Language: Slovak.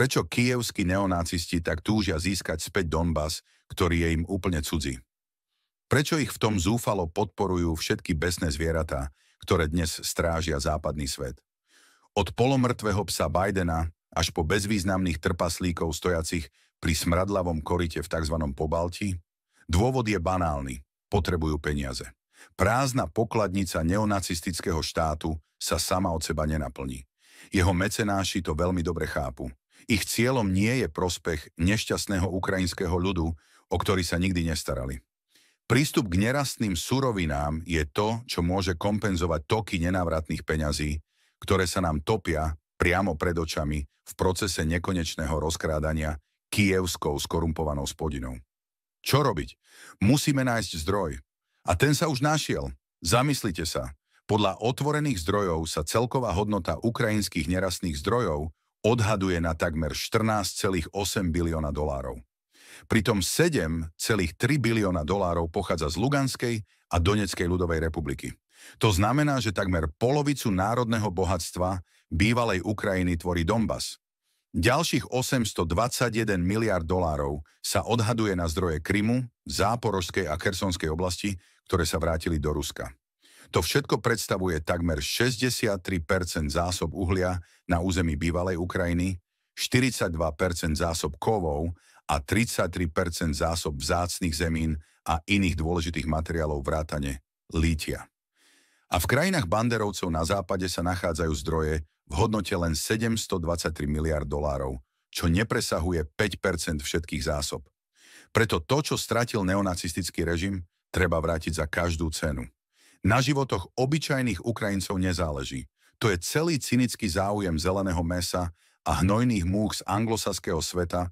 Prečo kyjevskí neonacisti tak túžia získať späť Donbas, ktorý je im úplne cudzí? Prečo ich v tom zúfalo podporujú všetky besné zvieratá, ktoré dnes strážia západný svet? Od polomrtvého psa Bidena až po bezvýznamných trpaslíkov stojacich pri smradlavom korite v tzv. Pobalti? Dôvod je banálny. Potrebujú peniaze. Prázdna pokladnica neonacistického štátu sa sama od seba nenaplní. Jeho mecenáši to veľmi dobre chápu. Ich cieľom nie je prospech nešťastného ukrajinského ľudu, o ktorý sa nikdy nestarali. Prístup k nerastným surovinám je to, čo môže kompenzovať toky nenávratných peňazí, ktoré sa nám topia priamo pred očami v procese nekonečného rozkrádania kyjevskou skorumpovanou spodinou. Čo robiť? Musíme nájsť zdroj. A ten sa už našiel. Zamyslite sa. Podľa otvorených zdrojov sa celková hodnota ukrajinských nerastných zdrojov odhaduje na takmer 14,8 bilióna dolárov. Pritom 7,3 bilióna dolárov pochádza z Luganskej a Donetskej ľudovej republiky. To znamená, že takmer polovicu národného bohatstva bývalej Ukrajiny tvorí Donbas. Ďalších 821 miliard dolárov sa odhaduje na zdroje Krymu, Záporožskej a Chersonskej oblasti, ktoré sa vrátili do Ruska. To všetko predstavuje takmer 63% zásob uhlia na území bývalej Ukrajiny, 42% zásob kovov a 33% zásob vzácnych zemín a iných dôležitých materiálov vrátane lítia. A v krajinách banderovcov na západe sa nachádzajú zdroje v hodnote len 723 miliard dolárov, čo nepresahuje 5% všetkých zásob. Preto to, čo stratil neonacistický režim, treba vrátiť za každú cenu. Na životoch obyčajných Ukrajincov nezáleží. To je celý cynický záujem zeleného mäsa a hnojných múch z anglosaského sveta,